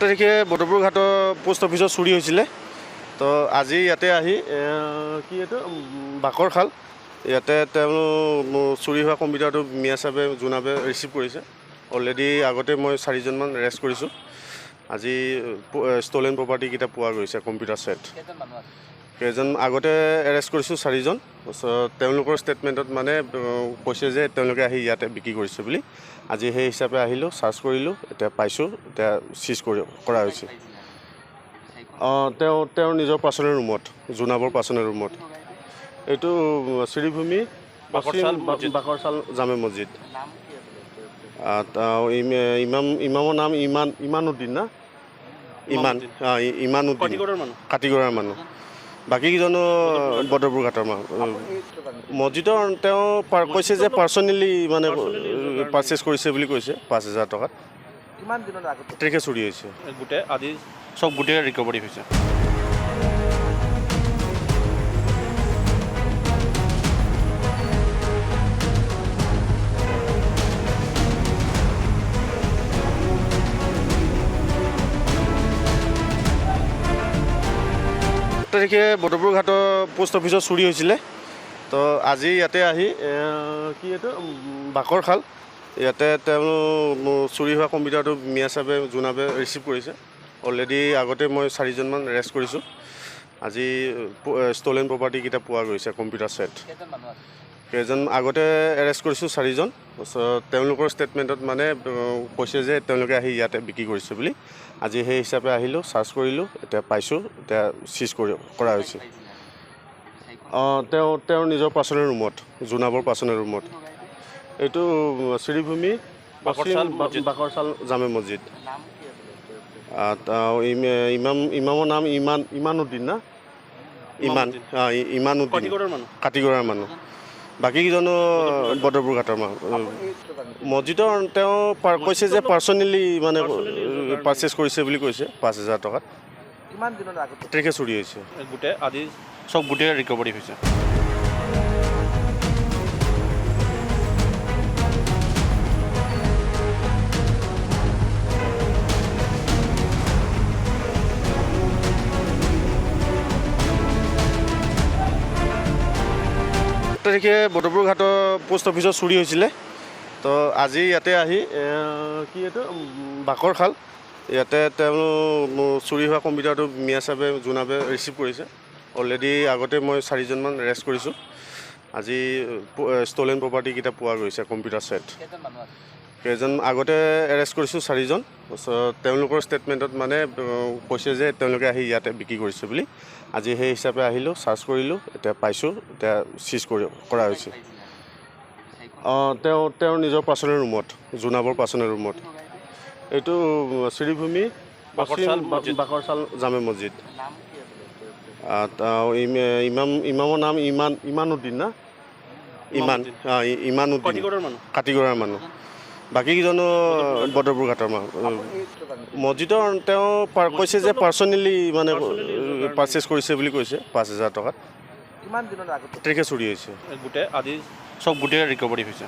তাৰিখে বদৰপুৰ ঘাটৰ পোষ্ট অফিচত চুৰি হৈছিলে। তো আজি ইয়াতে আহি কি এইটো বাকৰ খাল ইয়াতে তেওঁ চুৰি হোৱা কম্পিউটাৰটো মিয়া চাবে জোনাবে ৰিচিভ কৰিছে। অলৰেডি আগতে মই 4জনমান এৰেষ্ট কৰিছোঁ। আজি ষ্টলেন প্ৰপাৰ্টিকেইটা পোৱা গৈছে কম্পিউটাৰ ছেট। কেইজন আগতে এৰেষ্ট কৰিছোঁ 4জন। তেওঁলোকৰ ষ্টেটমেণ্টত মানে কৈছে যে তেওঁলোকে আহি ইয়াতে বিক্ৰী কৰিছে বুলি। আজি সেই হিচাপে আহিলোঁ, চাৰ্চ কৰিলোঁ, এতিয়া পাইছোঁ, এতিয়া চিজ কৰা হৈছে। তেওঁৰ নিজৰ পাৰ্চনেল ৰুমত, জোনাবৰ পাৰ্চনেল ৰুমত। এইটো শ্ৰীভূমি বাকৰচাল জামে মছজিদ। ইমামৰ নাম ইমানুদ্দিন না ইমানুদ্দিন কাটিগড়াৰ মানুহ। বাকীকেইজনো বদৰপুৰ ঘাটৰ মানুহ। মছজিদৰ তেওঁ কৈছে যে পাৰ্চনেলি মানে পাৰ্চেছ কৰিছে বুলি কৈছে 5,000 টকাত। কিমান দিনৰ আগতে তাৰিখে চুৰি হৈছে। গোটেই আজি চব গোটেই ৰিকভাৰী হৈছে। তাৰিখে বদৰপুৰ ঘাটৰ পোষ্ট অফিচত চুৰি হৈছিলে। তো আজি ইয়াতে আহি কি এইটো বাকৰ খাল ইয়াতে তেওঁ চুৰি হোৱা কম্পিউটাৰটো মিয়া চাবে জোনাবে ৰিচিভ কৰিছে। অলৰেডি আগতে মই 4জনমান এৰেষ্ট কৰিছোঁ। আজি ষ্টলেন প্ৰপাৰ্টিকেইটা পোৱা গৈছে কম্পিউটাৰ ছেট। কেইজন আগতে এৰেষ্ট কৰিছোঁ 4জন। তেওঁলোকৰ ষ্টেটমেণ্টত মানে কৈছে যে তেওঁলোকে আহি ইয়াতে বিক্ৰী কৰিছে বুলি। আজি সেই হিচাপে আহিলোঁ, চাৰ্চ কৰিলোঁ, এতিয়া পাইছোঁ, এতিয়া চিজ কৰা হৈছে। তেওঁৰ নিজৰ পাৰ্চনেল ৰুমত, জোনাবৰ পাৰ্চনেল ৰুমত। এইটো শ্ৰীভূমি বাকৰচাল জামে মছজিদ। ইমামৰ নাম ইমানুদ্দিন না ইমানুদ্দিন কাটিগড়াৰ মানুহ। বাকীকেইজনো বদৰপুৰ ঘাটৰ মানুহ। মছজিদৰ তেওঁ কৈছে যে পাৰ্চনেলি মানে পাৰ্চেছ কৰিছে বুলি কৈছে 5,000 টকাত। কিমান দিনৰ আগতে তাৰিখে চুৰি হৈছে। গোটেই আজি চব গোটেই ৰিকভাৰী হৈছে। তাৰিখে বদৰপুৰ ঘাটৰ পোষ্ট অফিচত চুৰি হৈছিলে। তো আজি ইয়াতে আহি কি এইটো বাকৰ খাল ইয়াতে তেওঁ চুৰি হোৱা কম্পিউটাৰটো মিয়া চাবে জোনাবে ৰিচিভ কৰিছে। অলৰেডি আগতে মই 4জনমান এৰেষ্ট কৰিছোঁ। আজি ষ্টলেন প্ৰপাৰ্টিকেইটা পোৱা গৈছে কম্পিউটাৰ ছেট। কেইজন আগতে এৰেষ্ট কৰিছোঁ 4জন। তেওঁলোকৰ ষ্টেটমেণ্টত মানে কৈছে যে তেওঁলোকে আহি ইয়াতে বিক্ৰী কৰিছে বুলি। আজি সেই হিচাপে আহিলোঁ, চাৰ্চ কৰিলোঁ, এতিয়া পাইছোঁ, এতিয়া চিজ কৰা হৈছে। তেওঁৰ নিজৰ পাৰ্চনেল ৰুমত, জোনাবৰ পাৰ্চনেল ৰুমত। এইটো শ্ৰীভূমি বাকৰচাল জামে মছজিদ। ইমামৰ নাম ইমানুদ্দিন না ইমানুদ্দিন কাটিগড়াৰ মানুহ। বাকীকেইজনো বদৰপুৰ ঘাটৰ মানুহ। মছজিদৰ তেওঁ কৈছে যে পাৰ্চনেলি মানে পাৰ্চেছ কৰিছে বুলি কৈছে 5,000 টকাত। কিমান দিনৰ আগতে তাৰিখে চুৰি হৈছে। গোটেই আজি চব গোটেই ৰিকভাৰী হৈছে।